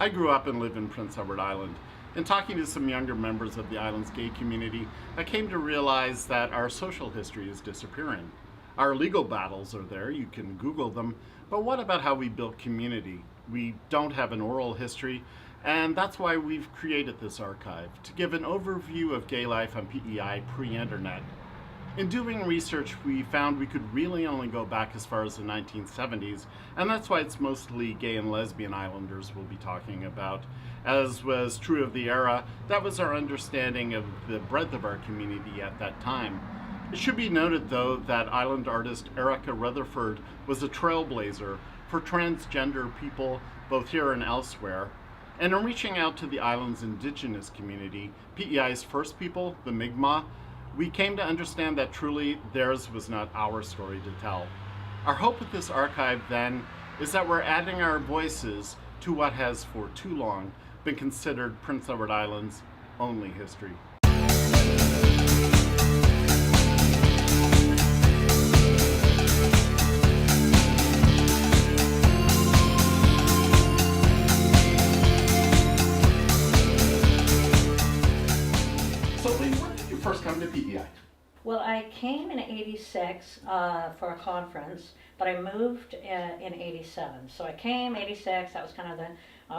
I grew up and live in Prince Edward Island. In talking to some younger members of the island's gay community, I came to realize that our social history is disappearing. Our legal battles are there, you can Google them, but what about how we built community? We don't have an oral history, and that's why we've created this archive, to give an overview of gay life on PEI pre-internet. In doing research, we found we could really only go back as far as the 1970s, and that's why it's mostly gay and lesbian islanders we'll be talking about. As was true of the era, that was our understanding of the breadth of our community at that time. It should be noted, though, that island artist Erica Rutherford was a trailblazer for transgender people both here and elsewhere. And in reaching out to the island's indigenous community, PEI's first people, the Mi'kmaq, we came to understand that truly theirs was not our story to tell. Our hope with this archive, then, is that we're adding our voices to what has for too long been considered Prince Edward Island's only history. So Lee, when did you first come to PEI? Well, I came in '86 for a conference, but I moved in '87. So I came '86, that was kind of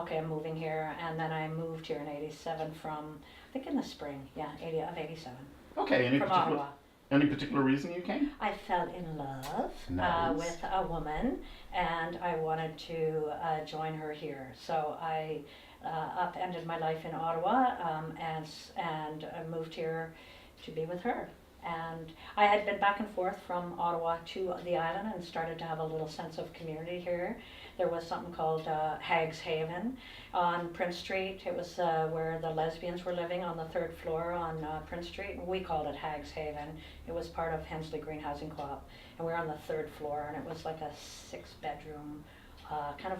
okay, I'm moving here, and then I moved here in '87 from, I think in the spring, of '87. Okay, from Ottawa. Any particular reason you came? I fell in love Nice. with a woman, and I wanted to join her here. So I upended my life in Ottawa and I moved here to be with her. And I had been back and forth from Ottawa to the island and started to have a little sense of community here. There was something called Hag's Haven on Prince Street. It was where the lesbians were living on the third floor on Prince Street. We called it Hag's Haven. It was part of Hensley Green Housing Co-op. And we were on the third floor, and it was like a 6-bedroom kind of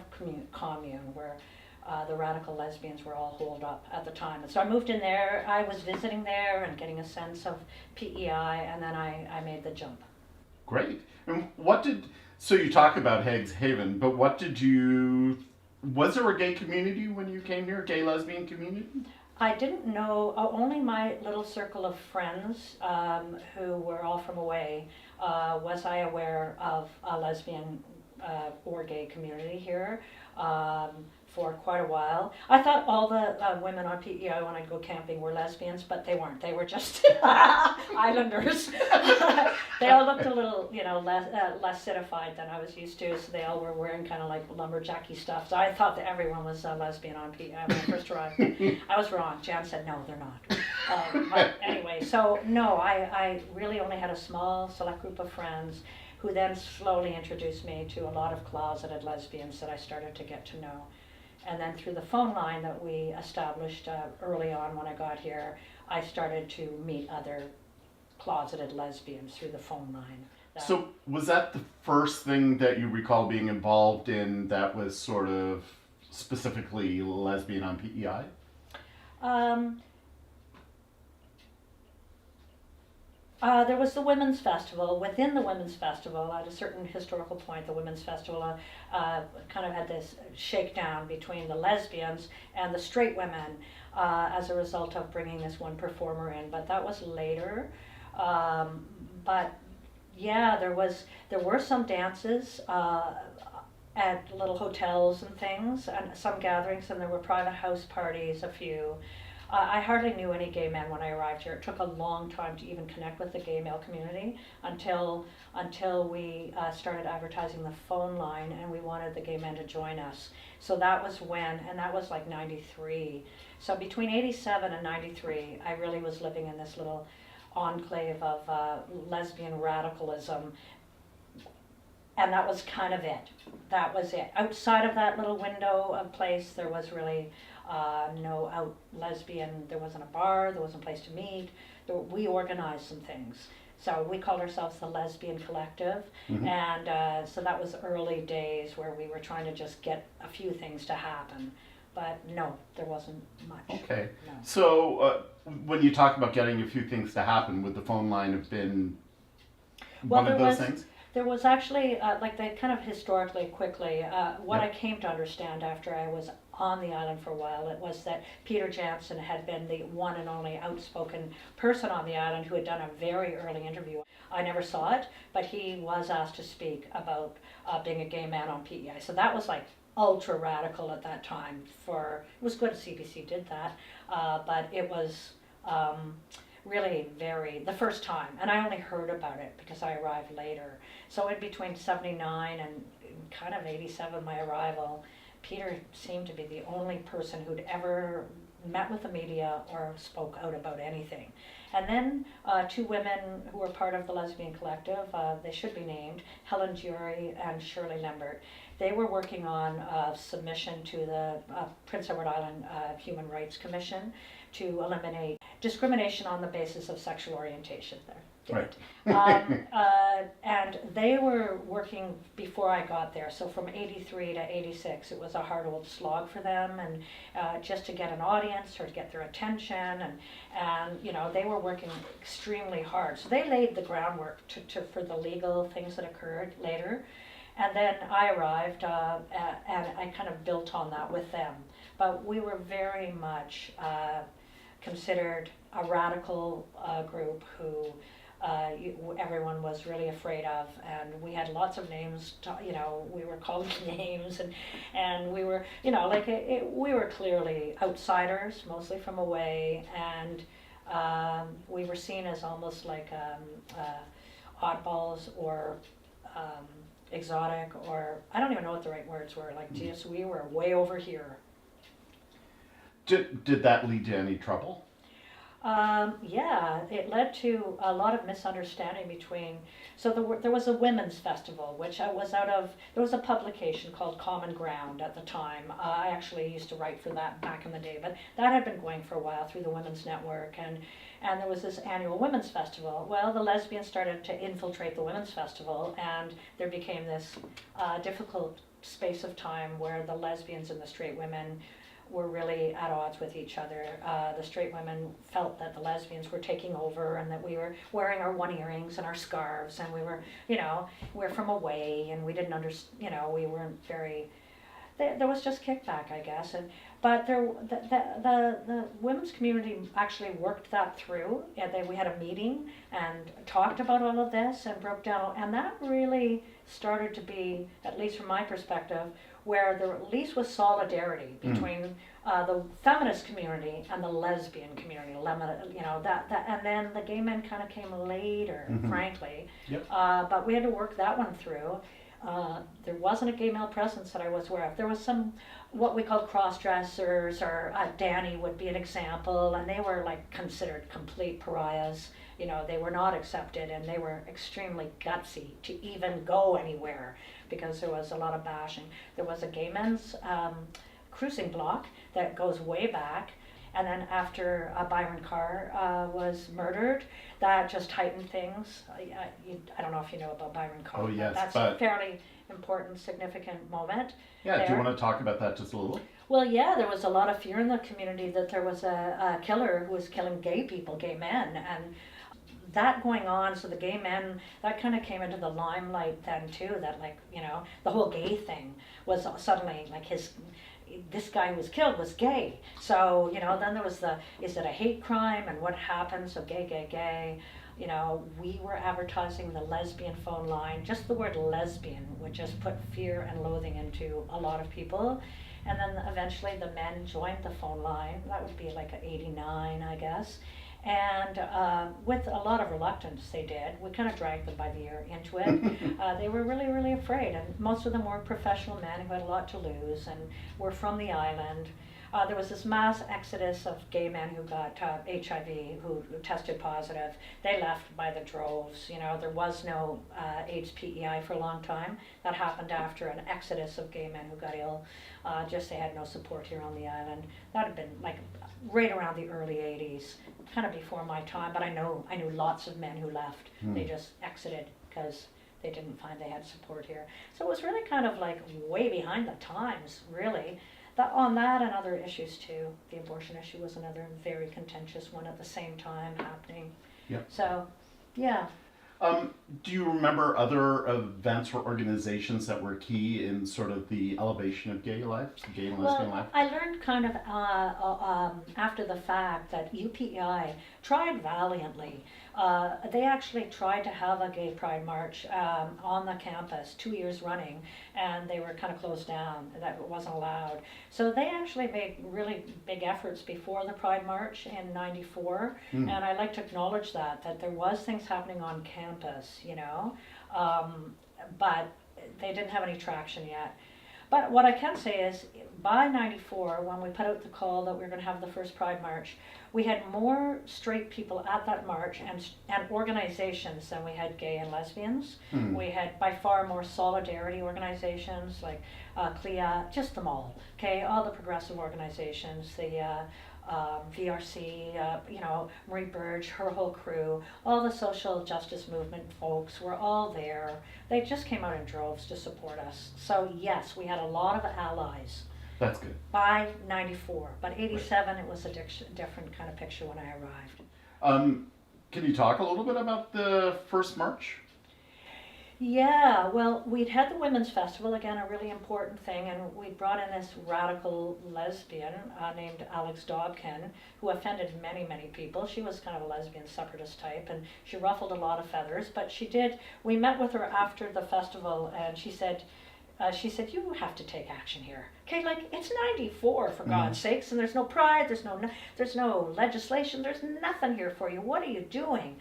commune where the radical lesbians were all holed up at the time. And so I moved in there. I was visiting there and getting a sense of PEI, and then I made the jump. Great. And so you talk about Hag's Haven, but was there a gay community when you came here, gay lesbian community? I didn't know, only my little circle of friends who were all from away, was I aware of a lesbian or gay community here. For quite a while. I thought all the women on PEI when I'd go camping were lesbians, but they weren't. They were just islanders. They all looked a little, less citified than I was used to, so they all were wearing kind of like lumberjacky stuff. So I thought that everyone was lesbian on PEI when I first arrived. I was wrong. Jan said, no, they're not. But anyway, so no, I really only had a small select group of friends who then slowly introduced me to a lot of closeted lesbians that I started to get to know. And then through the phone line that we established early on when I got here, I started to meet other closeted lesbians through the phone line. So was that the first thing that you recall being involved in that was sort of specifically lesbian on PEI? There was the Women's Festival. Within the Women's Festival, at a certain historical point, the Women's Festival kind of had this shakedown between the lesbians and the straight women as a result of bringing this one performer in. But that was later. But yeah, there were some dances at little hotels and things, and some gatherings, and there were private house parties, a few. I hardly knew any gay men when I arrived here. It took a long time to even connect with the gay male community until we started advertising the phone line, and we wanted the gay men to join us. So that was when, and that was like '93. So between '87 and '93, I really was living in this little enclave of lesbian radicalism. And that was kind of it. That was it. Outside of that little window of place, there was really no out lesbian. There wasn't a bar. There wasn't a place to meet. We organized some things. So we called ourselves the Lesbian Collective. Mm-hmm. And so that was early days where we were trying to just get a few things to happen. But no, there wasn't much. Okay. No. So when you talk about getting a few things to happen, would the phone line have been one of those things? There was actually, like they kind of historically, quickly, what I came to understand after I was on the island for a while. It was that Peter Jansen had been the one and only outspoken person on the island who had done a very early interview. I never saw it, but he was asked to speak about being a gay man on PEI. So that was like ultra radical at that time. It was good CBC did that, but it was really the first time, and I only heard about it because I arrived later. So in between 79 and kind of 87, my arrival, Peter seemed to be the only person who'd ever met with the media or spoke out about anything. And then two women who were part of the Lesbian Collective, they should be named, Helen Jury and Shirley Lambert. They were working on submission to the Prince Edward Island Human Rights Commission to eliminate discrimination on the basis of sexual orientation there. Right. And they were working before I got there, so from 83 to 86 it was a hard old slog for them, and just to get an audience or to get their attention, and you know, they were working extremely hard. So they laid the groundwork for the legal things that occurred later, and then I arrived and I kind of built on that with them. But we were very much considered a radical group who everyone was really afraid of, and we had lots of names. You know, we were called names, and we were, you know, like we were clearly outsiders, mostly from away, and we were seen as almost like oddballs or exotic, or I don't even know what the right words were. Like, just we were way over here. Did that lead to any trouble? Yeah, it led to a lot of misunderstanding between, so there was a women's festival, which there was a publication called Common Ground at the time. I actually used to write for that back in the day, but that had been going for a while through the Women's Network, and there was this annual women's festival. Well, the lesbians started to infiltrate the women's festival, and there became this difficult space of time where the lesbians and the straight women were really at odds with each other. The straight women felt that the lesbians were taking over, and that we were wearing our one earrings and our scarves, and we were, you know, we're from away, and we didn't understand, you know, we weren't very, there was just kickback, I guess. But the women's community actually worked that through, and we had a meeting and talked about all of this and broke down, and that really started to be, at least from my perspective, where there at least was solidarity between the feminist community and the lesbian community. You know, that and then the gay men kind of came later, frankly. Yep. But we had to work that one through. There wasn't a gay male presence that I was aware of. There was some, what we called cross-dressers, or Danny would be an example, and they were like considered complete pariahs. You know, they were not accepted, and they were extremely gutsy to even go anywhere because there was a lot of bashing. There was a gay men's cruising block that goes way back, and then after Byron Carr was murdered, that just heightened things. I don't know if you know about Byron Carr. Oh yes, that's a fairly important, significant moment. Yeah, there. Do you want to talk about that just a little? Well, yeah, there was a lot of fear in the community that there was a killer who was killing gay people, gay men, and that going on. So the gay men, that kind of came into the limelight then too, that, like, you know, the whole gay thing was suddenly like this guy who was killed was gay. So, you know, then there was is it a hate crime, and what happens? So gay. You know, we were advertising the lesbian phone line. Just the word lesbian would just put fear and loathing into a lot of people. And then eventually the men joined the phone line. That would be like 89, I guess. And with a lot of reluctance, they did. We kind of dragged them by the ear into it. They were really, really afraid. And most of them were professional men who had a lot to lose and were from the island. There was this mass exodus of gay men who got HIV, who tested positive. They left by the droves. You know, there was no AIDS PEI for a long time. That happened after an exodus of gay men who got ill. Just they had no support here on the island. That had been like right around the early 80s, kind of before my time, but I knew lots of men who left. They just exited because they didn't find they had support here. So it was really kind of like way behind the times, really. On that and other issues too. The abortion issue was another very contentious one at the same time happening. Yeah. So, yeah. Do you remember other events or organizations that were key in sort of the elevation of gay life, gay and lesbian Well, life? I learned kind of after the fact that UPEI tried valiantly. They actually tried to have a gay pride march on the campus 2 years running, and they were kind of closed down. That wasn't allowed. So they actually made really big efforts before the pride march in '94, and I like to acknowledge that there was things happening on campus, but they didn't have any traction yet. But what I can say is, by '94, when we put out the call that we were going to have the first Pride March, we had more straight people at that march and organizations than we had gay and lesbians. We had by far more solidarity organizations like CLIA, just them all, okay, all the progressive organizations, the VRC, Marie Burge, her whole crew, all the social justice movement folks were all there. They just came out in droves to support us. So yes, we had a lot of allies. That's good. By '94, but '87 it was a different kind of picture when I arrived. Can you talk a little bit about the first march? Yeah, well, we'd had the Women's Festival, again, a really important thing, and we brought in this radical lesbian named Alex Dobkin, who offended many, many people. She was kind of a lesbian separatist type, and she ruffled a lot of feathers, but we met with her after the festival, and she said, you have to take action here. Okay, like, it's '94, for God's sakes, and there's no pride, there's no legislation, there's nothing here for you. What are you doing?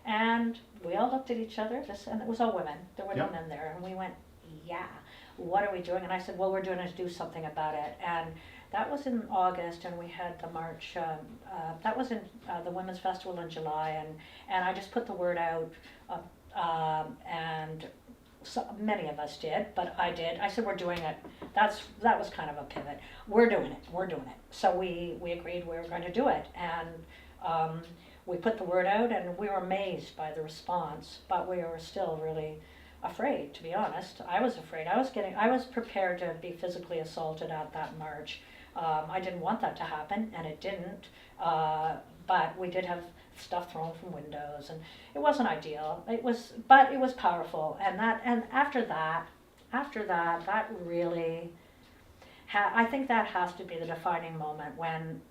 And we all looked at each other, and it was all women. There were no men there. And we went, yeah, what are we doing? And I said, well, we're going to do something about it. And that was in August, and we had the march. That was in the Women's Festival in July. And I just put the word out, and so many of us did, but I did. I said, we're doing it. That was kind of a pivot. We're doing it. So we agreed we were going to do it. And we put the word out, and we were amazed by the response, but we were still really afraid, to be honest. I was afraid. I was prepared to be physically assaulted at that march. I didn't want that to happen, and it didn't. But we did have stuff thrown from windows, and it wasn't ideal. But it was powerful, and after that, that really, I think that has to be the defining moment when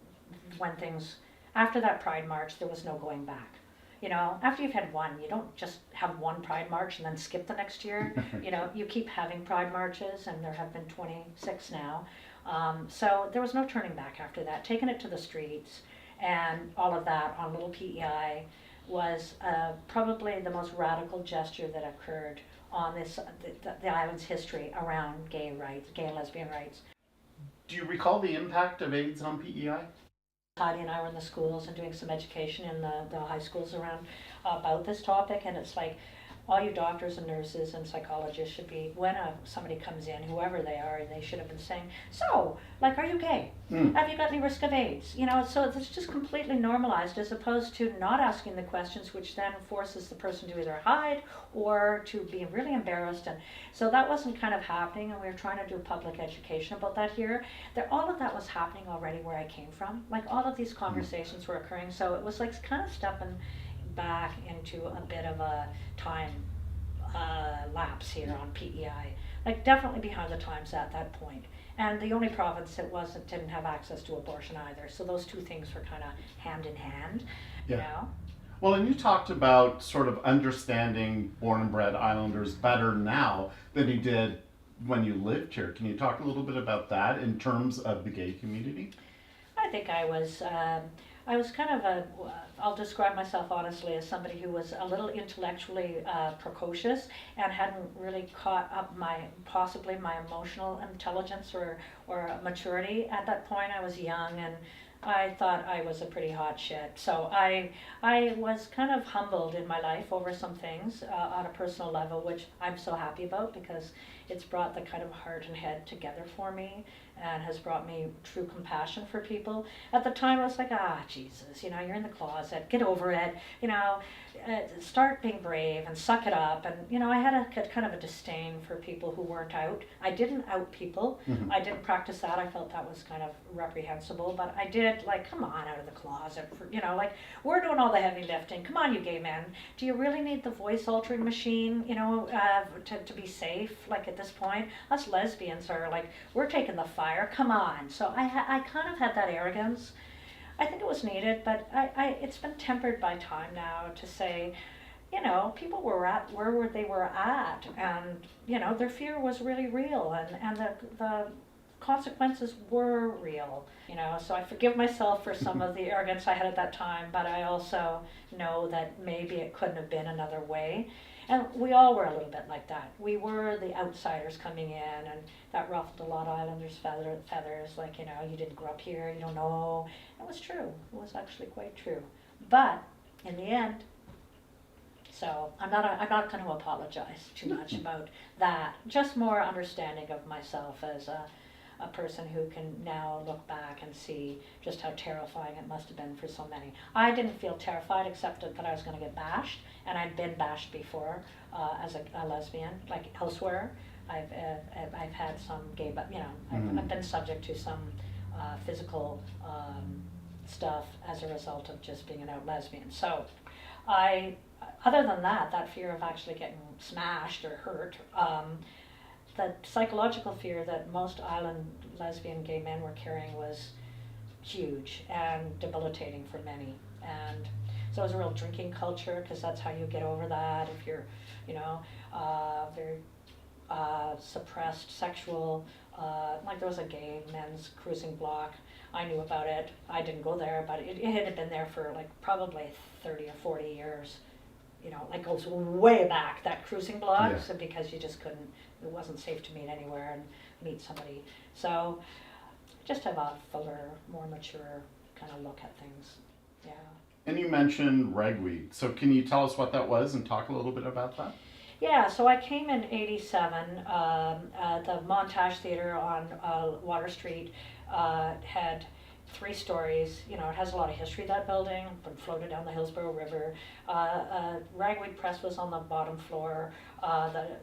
things. After that Pride March, there was no going back. After you've had one, you don't just have one Pride March and then skip the next year. You keep having Pride Marches, and there have been 26 now. So there was no turning back after that. Taking it to the streets and all of that on Little PEI was probably the most radical gesture that occurred on the island's history around gay rights, gay and lesbian rights. Do you recall the impact of AIDS on PEI? Heidi and I were in the schools and doing some education in the high schools around about this topic, and it's like all you doctors and nurses and psychologists should be, when somebody comes in, whoever they are, they should have been saying, so, like, are you gay? Have you got any risk of AIDS? So it's just completely normalized, as opposed to not asking the questions, which then forces the person to either hide or to be really embarrassed. And so that wasn't kind of happening, and we were trying to do public education about that here. All of that was happening already where I came from. Like, all of these conversations were occurring, so it was like kind of stepping back into a bit of a time lapse here on PEI, like definitely behind the times at that point. And the only province that didn't have access to abortion either. So those two things were kind of hand in hand, Well, and you talked about sort of understanding born and bred islanders better now than you did when you lived here. Can you talk a little bit about that in terms of the gay community? I think I was kind of I'll describe myself honestly as somebody who was a little intellectually precocious and hadn't really caught up possibly my emotional intelligence or maturity. At that point, I was young, and I thought I was a pretty hot shit. So I was kind of humbled in my life over some things on a personal level, which I'm so happy about because it's brought the kind of heart and head together for me. and has brought me true compassion for people. At the time, I was like, Jesus, you know, you're in the closet, get over it, you know, start being brave and suck it up. And, you know, I had a kind of a disdain for people who weren't out. I didn't out people. Mhm. I didn't practice that. I felt that was kind of reprehensible, but I did, like, come on out of the closet, for, you know, like, we're doing all the heavy lifting. Come on, you gay men. Do you really need the voice altering machine, you know, to be safe? Like, at this point, us lesbians are like, we're taking the fire, come on. So I kind of had that arrogance. I think it was needed, but it's been tempered by time now to say, you know, people were at where they were at, and, you know, their fear was really real, and the consequences were real, you know. So I forgive myself for some of the arrogance I had at that time, but I also know that maybe it couldn't have been another way. And we all were a little bit like that. We were the outsiders coming in, and that ruffled a lot of Islanders' feathers, like, you know, you didn't grow up here, you don't know. It was true. It was actually quite true. But in the end, so I'm not going to apologize too much about that. Just more understanding of myself as a person who can now look back and see just how terrifying it must have been for so many. I didn't feel terrified except that I was going to get bashed, and I'd been bashed before as a lesbian, like elsewhere. I've had some gay, but you know, I've been subject to some physical stuff as a result of just being an out lesbian. So other than that fear of actually getting smashed or hurt, the psychological fear that most island lesbian gay men were carrying was huge and debilitating for many. And so it was a real drinking culture, because that's how you get over that. If you're, you know, very suppressed sexual, like there was a gay men's cruising block. I knew about it. I didn't go there, but it had been there for like probably 30 or 40 years. You know, like goes way back, that cruising block, Yeah. so because you just couldn't, it wasn't safe to meet anywhere and meet somebody. So just have a fuller, more mature kind of look at things. Yeah. And you mentioned ragweed. So can you tell us what that was and talk a little bit about that? Yeah, so I came in '87. The Montage Theater on Water Street had 3 stories. You know, it has a lot of history, that building, been floated down the Hillsborough River. Ragweed Press was on the bottom floor. The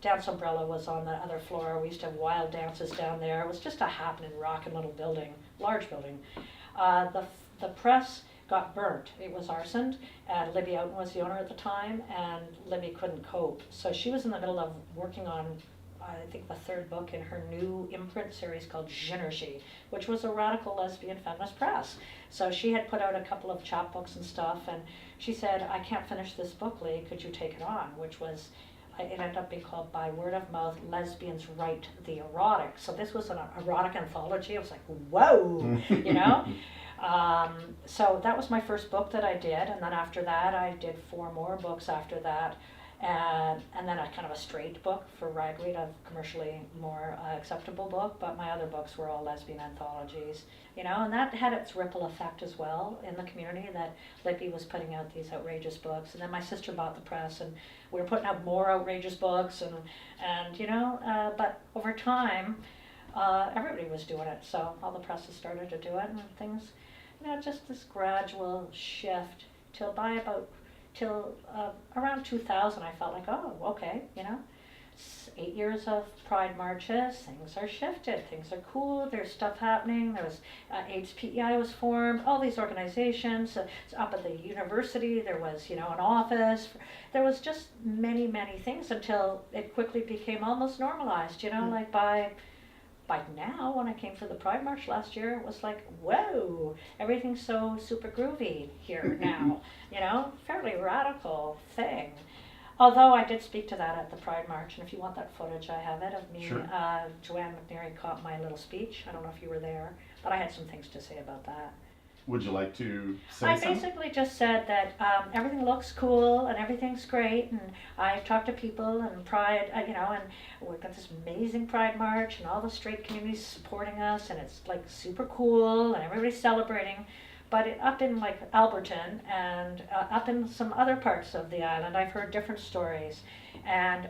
Dance Umbrella was on the other floor. We used to have wild dances down there. It was just a happening, rocking little building, large building. The press got burnt. It was arsoned, and Libby Outen was the owner at the time, and Libby couldn't cope. So she was in the middle of working on, I think, the 3rd book in her new imprint series called J'Energie, which was a radical lesbian feminist press. So she had put out a couple of chapbooks and stuff, and she said, I can't finish this book, Lee, could you take it on? Which was, it ended up being called By Word of Mouth, Lesbians Write the Erotic. So this was an erotic anthology. I was like, whoa, you know? So that was my first book that I did, and then after that I did 4 more books after that, and then a kind of a straight book for Ragweed, a commercially more acceptable book, but my other books were all lesbian anthologies, you know, and that had its ripple effect as well in the community, that Libby was putting out these outrageous books, and then my sister bought the press, and we were putting out more outrageous books, and you know, but over time, everybody was doing it, so all the presses started to do it, and things, you know, just this gradual shift till around 2000, I felt like, oh, okay, you know, 8 years of pride marches, things are shifted, things are cool, there's stuff happening, there was AIDS PEI was formed, all these organizations, up at the university, there was, you know, an office, there was just many, many things until it quickly became almost normalized, you know, like by now, when I came for the Pride March last year, it was like, whoa, everything's so super groovy here now, you know, fairly radical thing. Although I did speak to that at the Pride March, and if you want that footage, I have it of me. Sure. Joanne McNary caught my little speech. I don't know if you were there, but I had some things to say about that. Would you like to say I something? basically just said that everything looks cool and everything's great, and I've talked to people and Pride, you know, and we've got this amazing Pride March and all the straight communities supporting us, and it's like super cool and everybody's celebrating. But up in like Alberton and up in some other parts of the island, I've heard different stories, And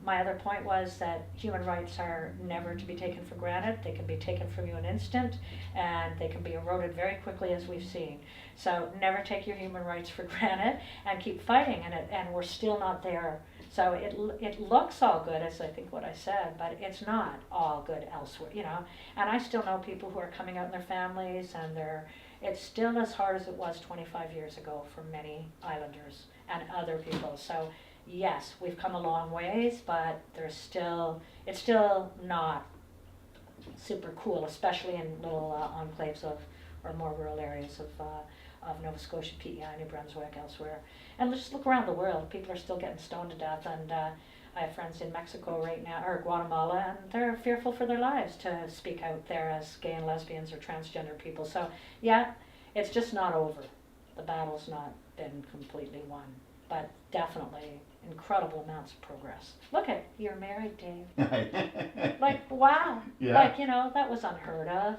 my other point was that human rights are never to be taken for granted. They can be taken from you in an instant, and they can be eroded very quickly, as we've seen. So never take your human rights for granted, and keep fighting. And we're still not there. So it looks all good, as I think what I said, but it's not all good elsewhere, you know. And I still know people who are coming out in their families, and it's still as hard as it was 25 years ago for many islanders and other people. So yes, we've come a long ways, but it's still not super cool, especially in little enclaves or more rural areas of Nova Scotia, PEI, New Brunswick, elsewhere. And just look around the world. People are still getting stoned to death, and I have friends in Mexico right now, or Guatemala, and they're fearful for their lives to speak out there as gay and lesbians or transgender people. So yeah, it's just not over. The battle's not been completely won, but definitely incredible amounts of progress. Look at, you're married, Dave. Like, wow. Yeah. Like, you know, that was unheard of.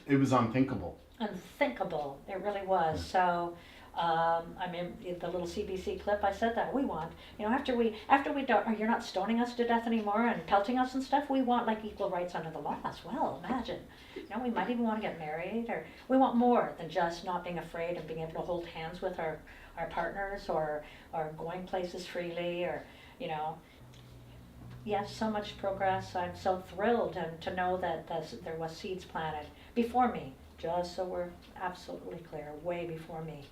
It was unthinkable. Unthinkable. It really was. So, I mean, the little CBC clip, I said that we want, you know, after we don't, or you're not stoning us to death anymore and pelting us and stuff, we want like equal rights under the law as well. Imagine, you know, we might even want to get married, or we want more than just not being afraid and being able to hold hands with our partners, or going places freely, or, you know. Yes, so much progress. I'm so thrilled and to know that there was seeds planted before me, just so we're absolutely clear, way before me.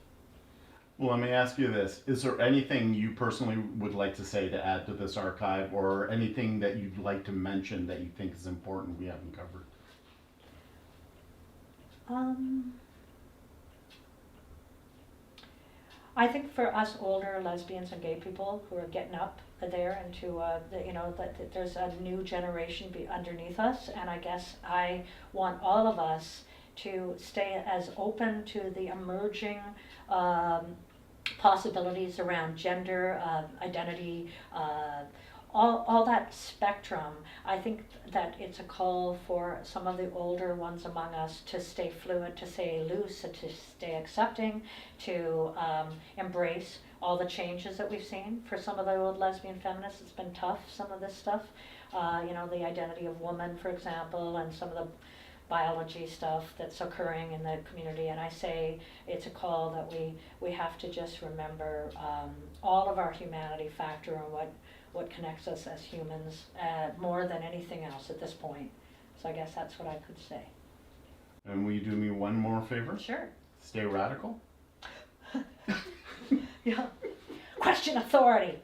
Well, let me ask you this. Is there anything you personally would like to say to add to this archive, or anything that you'd like to mention that you think is important we haven't covered? I think for us older lesbians and gay people who are getting up there into, you know, that there's a new generation underneath us, and I guess I want all of us to stay as open to the emerging possibilities around gender, identity, all that spectrum. I think that it's a call for some of the older ones among us to stay fluid, to stay loose, to stay accepting, to embrace all the changes that we've seen. For some of the old lesbian feminists, it's been tough, some of this stuff. You know, the identity of woman, for example, and some of the biology stuff that's occurring in the community. And I say it's a call that we have to just remember all of our humanity factor and what connects us as humans more than anything else at this point. So I guess that's what I could say. And will you do me one more favor? Sure. Stay radical. Yeah. Question authority.